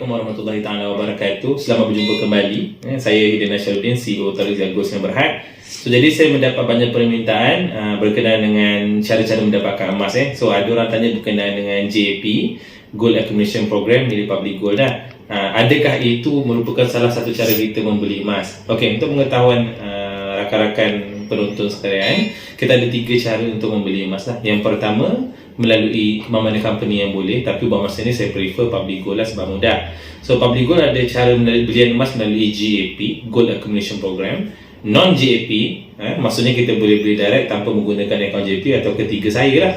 Assalamualaikum warahmatullahi taala wabarakatuh. Selamat berjumpa kembali. Saya Hidayat Nasharuddin, CEO Tariq Zagus yang Berhad. Jadi saya mendapat banyak permintaan berkenaan dengan cara-cara mendapatkan emas. So ada orang tanya berkenaan dengan JAP, Gold Accumulation Program milik Public Gold dah. Adakah itu merupakan salah satu cara kita membeli emas? Okey, untuk pengetahuan rakan-rakan penonton sekalian, kita ada 3 cara untuk membeli emas lah. Yang pertama, melalui mana company yang boleh, tapi buat masa ni saya prefer Public Gold lah sebab mudah. So Public Gold ada cara belian emas melalui GAP, Gold Accumulation Program. Non-GAP, maksudnya kita boleh beli direct tanpa menggunakan akaun GAP atau ketiga saya lah.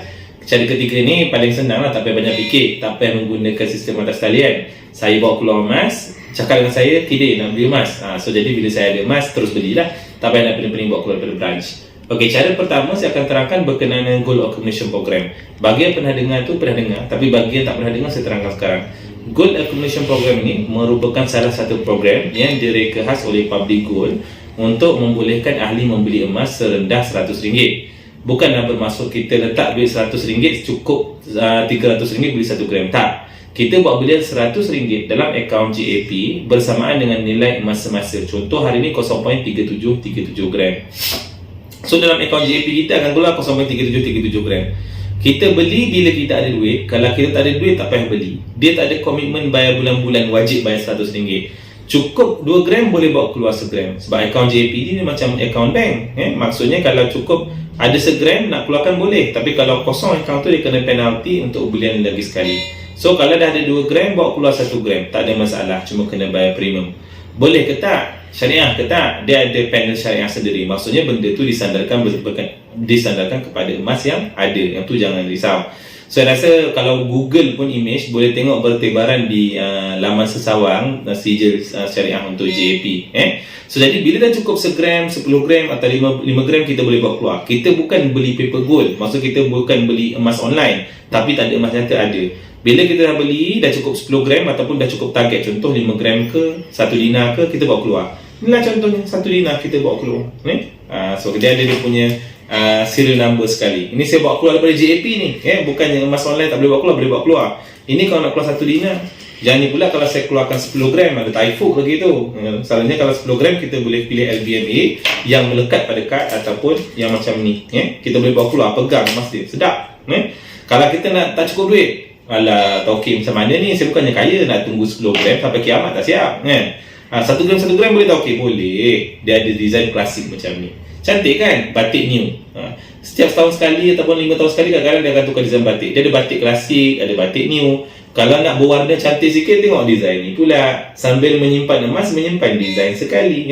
Cara ketiga ni paling senang lah, tak payah banyak fikir, tak payah menggunakan sistem atas talian. Saya bawa keluar emas, cakap dengan saya, Kidin nak beli emas. So jadi bila saya ada emas, terus belilah, tak payah nak pening-pening bawa keluar daripada branch. Okey, cara pertama saya akan terangkan berkenaan dengan Gold Accumulation Program. Bagi yang pernah dengar tu pernah dengar, tapi bagi yang tak pernah dengar saya terangkan sekarang. Gold Accumulation Program ini merupakan salah satu program yang direka khas oleh Public Gold untuk membolehkan ahli membeli emas serendah RM100. Bukanlah bermaksud kita letak duit RM100 cukup RM300 beli 1 gram, tak. Kita buat belian RM100 dalam akaun GAP bersamaan dengan nilai emas semasa. Contoh hari ni 0.3737 gram. So dalam akaun GAP kita akan keluar 0.3737 gram. Kita beli bila kita ada duit. Kalau kita tak ada duit, tak payah beli. Dia tak ada komitmen bayar bulan-bulan, wajib bayar RM100. Cukup 2 gram boleh bawa keluar 1 gram. Sebab akaun GAP ni macam akaun bank. Maksudnya kalau cukup ada 1 gram nak keluarkan boleh. Tapi kalau kosong akaun tu dia kena penalti untuk belian lagi sekali. So kalau dah ada 2 gram bawa keluar 1 gram, tak ada masalah, cuma kena bayar premium. Boleh ke tak? Syariah ke tak? Dia ada panel syariah sendiri. Maksudnya benda tu disandarkan kepada emas yang ada. Yang tu jangan risau. So saya rasa kalau Google pun image boleh tengok bertebaran di laman sesawang sijil syariah untuk JAP. So jadi bila dah cukup 1 gram, 10 gram atau 5 gram kita boleh bawa keluar. Kita bukan beli paper gold. Maksud kita bukan beli emas online, tapi tak ada emas nyata ada. Bila kita dah beli, dah cukup 10 gram ataupun dah cukup target, contoh 5 gram ke, 1 dinar ke, kita bawa keluar. Inilah contohnya, 1 dinar kita bawa keluar. So dia ada dia punya serial number sekali. Ini saya bawa keluar daripada JAP ni. Bukannya emas online tak boleh bawa keluar, boleh bawa keluar. Ini kalau nak keluar 1 dinar. Jangan ni pula kalau saya keluarkan 10 gram, ada taifuk lagi tu. Salahnya kalau 10 gram kita boleh pilih LBMA yang melekat pada kad ataupun yang macam ni. Kita boleh bawa keluar, pegang emas dia, sedap. Kalau kita nak tak cukup duit, alah, tauke macam mana ni? Saya bukannya kaya nak tunggu 10 gram sampai kiamat, tak siap kan? 1 gram boleh tauke? Boleh. Dia ada design klasik macam ni. Cantik kan? Batik new. Setiap setahun sekali ataupun 5 tahun sekali kadang-kadang dia akan tukar design batik. Dia ada batik klasik, ada batik new. Kalau nak berwarna cantik sikit, tengok design ni pula. Sambil menyimpan emas, menyimpan design sekali.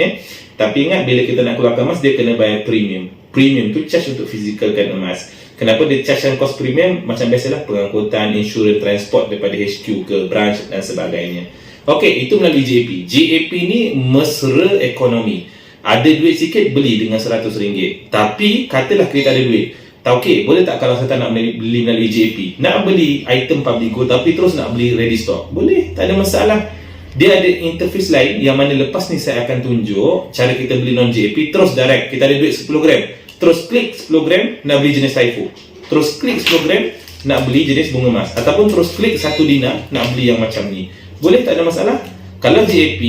Tapi ingat, bila kita nak keluarkan emas, dia kena bayar premium. Premium tu charge untuk fizicalkan emas. Kenapa dia charge yang cost premium? Macam biasalah, pengangkutan, insurans, transport daripada HQ ke branch dan sebagainya. Okey, itu melalui JAP. JAP ni mesra ekonomi. Ada duit sikit, beli dengan RM100. Tapi, katalah kita ada duit. Okey, boleh tak kalau saya tak nak beli melalui JAP? Nak beli item Public Gold tapi terus nak beli ready stock? Boleh, tak ada masalah. Dia ada interface lain yang mana lepas ni saya akan tunjuk cara kita beli non-JAP. Terus direct, kita ada duit 10 gram. Terus klik 10 gram nak beli jenis Taifu. Terus klik 10 gram nak beli jenis bunga emas. Ataupun terus klik 1 dinar nak beli yang macam ni. Boleh, tak ada masalah. Kalau JAP,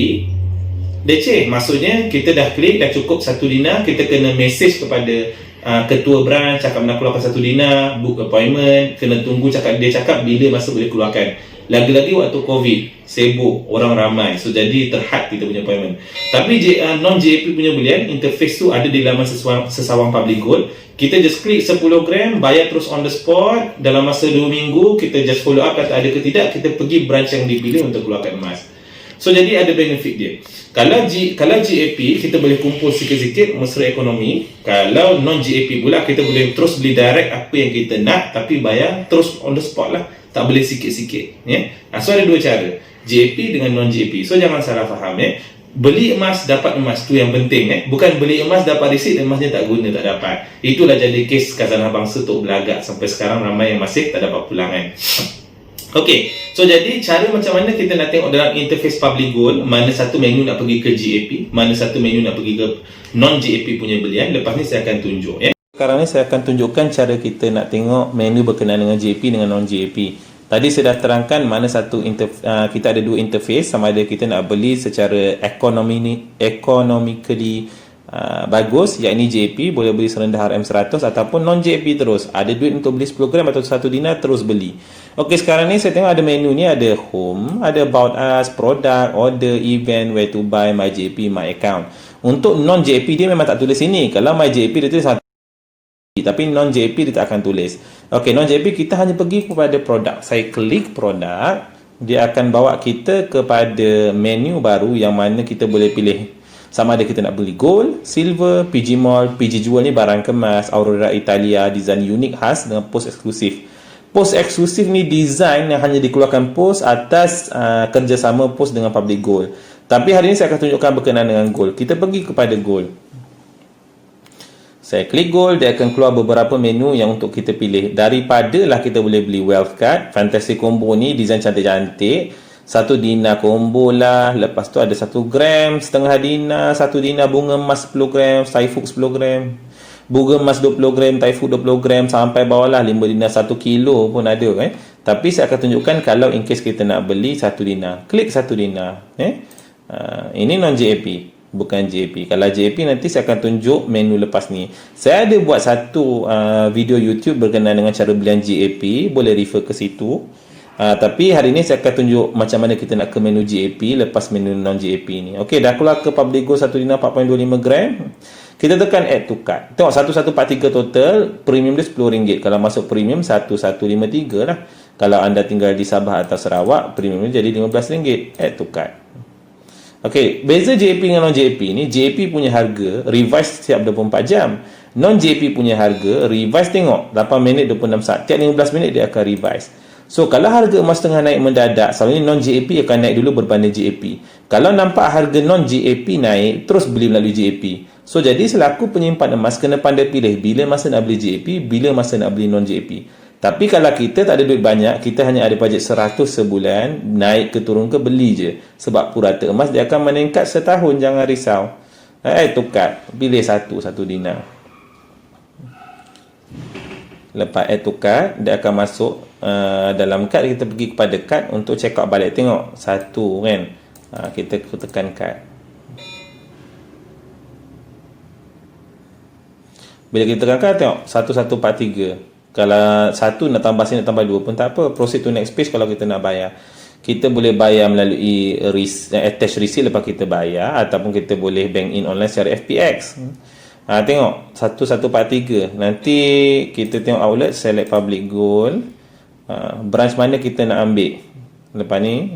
leceh. Maksudnya kita dah klik, dah cukup 1 dinar, kita kena message kepada ketua branch, cakap nak keluarkan 1 dinar, book appointment, kena tunggu dia cakap bila masa boleh keluarkan. Lagi-lagi waktu COVID, sibuk, orang ramai, so jadi terhad kita punya appointment. Tapi non-JAP punya belian, interface tu ada di laman sesawang Public Gold. Kita just klik 10 gram, bayar terus on the spot. Dalam masa 2 minggu, kita just follow up kata ada ke tidak, kita pergi branch yang dipilih untuk keluarkan emas. So jadi ada benefit dia. Kalau GAP kita boleh kumpul sikit-sikit mesra ekonomi. Kalau non-GAP pula kita boleh terus beli direct apa yang kita nak, tapi bayar terus on the spot lah. Tak boleh sikit-sikit. So ada 2 cara, JAP dengan non-JAP. So jangan salah faham. Beli emas dapat emas tu yang penting. Bukan beli emas dapat resit, emasnya tak guna, tak dapat. Itulah jadi kes khazanah bangsa Tok Belagak. Sampai sekarang ramai yang masih tak dapat pulangan. Okey, so jadi cara macam mana kita nak tengok dalam interface Public Gold, mana satu menu nak pergi ke GAP, mana satu menu nak pergi ke non-GAP punya belian. Lepas ni saya akan tunjuk. Sekarang ni saya akan tunjukkan cara kita nak tengok menu berkenaan dengan JAP dengan non-JAP. Tadi saya dah terangkan mana satu kita ada dua interface, sama ada kita nak beli secara economically bagus, yakni JP, boleh beli serendah RM100, ataupun non JP terus. Ada duit untuk beli 10 gram atau 1 dinar, terus beli. Okey, sekarang ni saya tengok ada menu ni, ada home, ada about us, product, order, event, where to buy, my JP, my account. Untuk non JP dia memang tak tulis sini. Kalau my JP dia tulis satu, tapi non JP dia tak akan tulis. Okey, non JP kita hanya pergi kepada produk. Saya klik produk, dia akan bawa kita kepada menu baru yang mana kita boleh pilih sama ada kita nak beli gold, silver, PG Mall. PG Jewel ni barang kemas, Aurora Italia, design unik khas dengan post eksklusif. Post eksklusif ni design yang hanya dikeluarkan post atas kerjasama post dengan Public Gold. Tapi hari ini saya akan tunjukkan berkenaan dengan gold. Kita pergi kepada gold. Saya klik gold, dia akan keluar beberapa menu yang untuk kita pilih. Daripada lah kita boleh beli wealth card, fantasy combo ni design cantik-cantik. 1 dinar combo lah. Lepas tu ada 1 gram, setengah dinar, 1 dinar bunga emas 10 gram, Taifuk 10 gram, bunga emas 20 gram, Taifuk 20 gram, sampai bawah lah 5 dinar 1 kilo pun ada Tapi saya akan tunjukkan kalau in case kita nak beli 1 dinar. Klik 1 dinar. Ini non JAP, bukan JAP. Kalau JAP nanti saya akan tunjuk menu lepas ni. Saya ada buat satu video YouTube berkenaan dengan cara belian JAP, boleh refer ke situ. Tapi hari ni saya akan tunjuk macam mana kita nak ke menu JAP lepas menu non-JAP ni. Okey, dah keluar ke Public Gold 1 dinar 4.25 gram. Kita tekan add to cart. Tengok 1143 total, premium dia RM10. Kalau masuk premium 1153 lah. Kalau anda tinggal di Sabah atau Sarawak, premium dia jadi RM15. Add to cart. Okey, beza JAP dengan non-JAP ni, JAP punya harga revise setiap 24 jam. Non-JAP punya harga revise, tengok 8 minit 26 saat. Tiap 15 minit dia akan revise. So, kalau harga emas tengah naik mendadak, selalunya non-JAP akan naik dulu berbanding JAP. Kalau nampak harga non-JAP naik, terus beli melalui JAP. So, jadi selaku penyimpan emas, kena pandai pilih bila masa nak beli JAP, bila masa nak beli non-JAP. Tapi kalau kita tak ada duit banyak, kita hanya ada bajet 100 sebulan, naik ke turun ke, beli je. Sebab purata emas dia akan meningkat setahun, jangan risau. Tukar, pilih 1 dinar. Lepas tukar, dia akan masuk dalam kad. Kita pergi kepada kad untuk check out balik. Tengok 1 kan, kita tekan kad. Bila kita tekan kad, tengok 1143. Kalau 1 nak tambah sini, nak tambah 2 pun tak apa. Proceed to next page. Kalau kita nak bayar, kita boleh bayar melalui attach receipt lepas kita bayar, ataupun kita boleh bank in online secara FPX. Tengok 1143. Nanti kita tengok outlet, select Public Gold, branch mana kita nak ambil. Lepas ni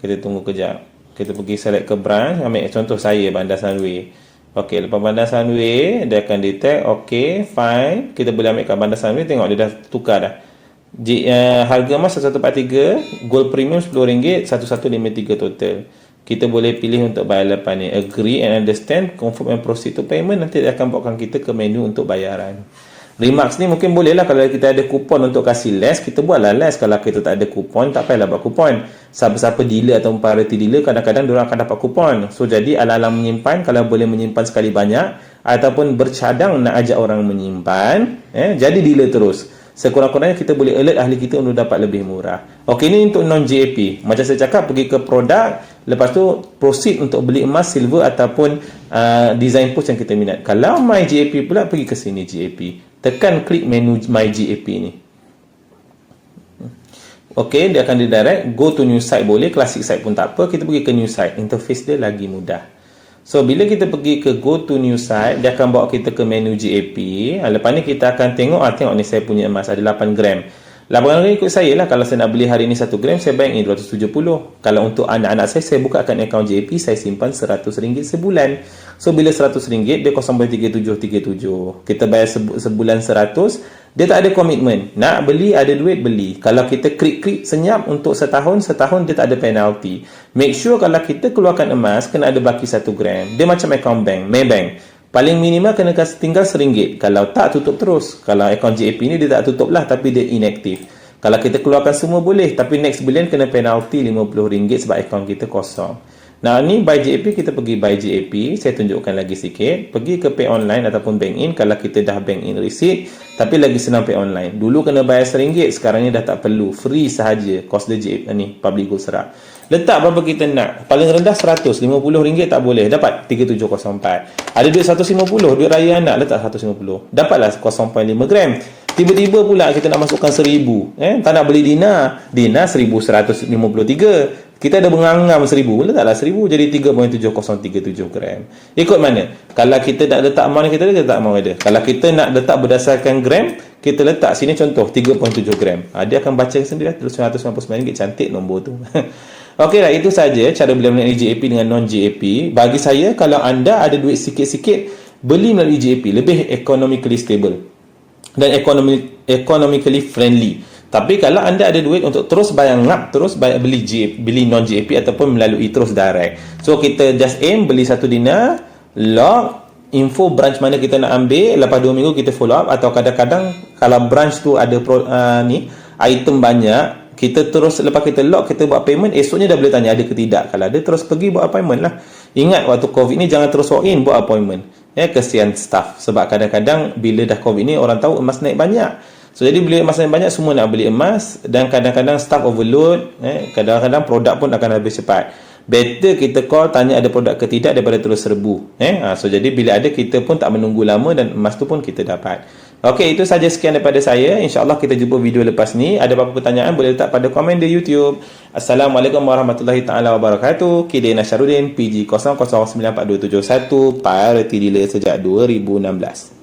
kita tunggu kejap. Kita pergi select ke branch. Ambil contoh saya Bandar Sunway. Okey, lepas Bandar Sunway dia akan detect. Okey, fine. Kita boleh ambil kat Bandar Sunway. Tengok dia dah tukar dah. Harga emas 1143, gold premium RM10, 1153 total. Kita boleh pilih untuk bayar lepas ni. Agree and understand, confirm and proceed to payment. Nanti dia akan bawakan kita ke menu untuk bayaran. Remarks ni mungkin boleh lah kalau kita ada kupon untuk kasih less, kita buatlah less. Kalau kita tak ada kupon, tak payahlah buat kupon. Siapa-siapa dealer atau priority dealer, kadang-kadang diorang akan dapat kupon. So, jadi ala-ala menyimpan, kalau boleh menyimpan sekali banyak, ataupun bercadang nak ajak orang menyimpan, jadi dealer terus. Sekurang-kurangnya kita boleh alert ahli kita untuk dapat lebih murah. Okey, ini untuk non-JAP. Macam saya cakap, pergi ke produk, lepas tu proceed untuk beli emas, silver ataupun design post yang kita minat. Kalau my JAP pula, pergi ke sini JAP. Tekan klik menu my JAP ni. Okey, dia akan redirect. Go to new site boleh, classic site pun tak apa. Kita pergi ke new site. Interface dia lagi mudah. So, bila kita pergi ke go to new site, dia akan bawa kita ke menu JAP. Lepas ni kita akan tengok, tengok ni saya punya emas ada 8 gram. 8 gram ikut saya lah. Kalau saya nak beli hari ni 1 gram, saya bayar ni 270. Kalau untuk anak-anak saya bukakan akaun JAP, saya simpan RM100 sebulan. So, bila RM100, dia 0.3737. Kita bayar sebulan 100, dia tak ada komitmen. Nak beli, ada duit, beli. Kalau kita klik-klik senyap untuk setahun dia tak ada penalty. Make sure kalau kita keluarkan emas, kena ada baki 1 gram. Dia macam akaun bank, Maybank. Paling minimal kena tinggal RM1. Kalau tak, tutup terus. Kalau akaun JAP ni, dia tak tutup lah, tapi dia inaktif. Kalau kita keluarkan semua boleh, tapi next bulan kena penalty RM50 sebab akaun kita kosong. Nah, ni by JAP, kita pergi by JAP. Saya tunjukkan lagi sikit. Pergi ke pay online ataupun bank in kalau kita dah bank in receipt. Tapi lagi senang pay online. Dulu kena bayar RM1, sekarang ni dah tak perlu. Free sahaja. Cost the JAP ni, public goods serah. Letak berapa kita nak. Paling rendah RM100. RM50 tak boleh. Dapat 3704. Ada duit 150, duit raya anak, letak 150. Dapatlah 0.5 gram. Tiba-tiba pula kita nak masukkan 1000. Tak nak beli Dina. Dina 1153. Kita ada mengangam 1000, letaklah 1000 jadi 3.7037 gram. Ikut mana? Kalau kita nak letak amount kita letak amount dia. Kalau kita nak letak berdasarkan gram, kita letak sini contoh 3.7 gram. Dia akan baca sendiri terus RM199, cantik nombor tu. Okeylah, itu saja cara beli melalui JAP dengan non JAP. Bagi saya, kalau anda ada duit sikit-sikit, beli melalui JAP lebih economically stable dan economically friendly. Tapi kalau anda ada duit untuk terus bayar ngap, terus bayar beli non JAP ataupun melalui terus direct. So kita just aim beli 1 dinar, log info branch mana kita nak ambil, lepas 2 minggu kita follow up. Atau kadang-kadang kalau branch tu ada item banyak, kita terus lepas kita log, kita buat payment, esoknya dah boleh tanya ada ke tidak. Kalau ada, terus pergi buat appointment lah. Ingat waktu COVID ni jangan terus walk in, buat appointment. Kesian staff. Sebab kadang-kadang bila dah COVID ni orang tahu emas naik banyak. So jadi bila emas naik banyak, semua nak beli emas. Dan kadang-kadang staff overload, kadang-kadang produk pun akan habis cepat. Better kita call, tanya ada produk ke tidak daripada terus serbu. So jadi bila ada, kita pun tak menunggu lama dan emas tu pun kita dapat. Okey, itu saja sekian daripada saya. InsyaAllah kita jumpa video lepas ni. Ada apa-apa pertanyaan boleh letak pada komen di YouTube. Assalamualaikum warahmatullahi taala wabarakatuh. Kidin Nasharuddin, PG 00942271, Priority Dealer sejak 2016.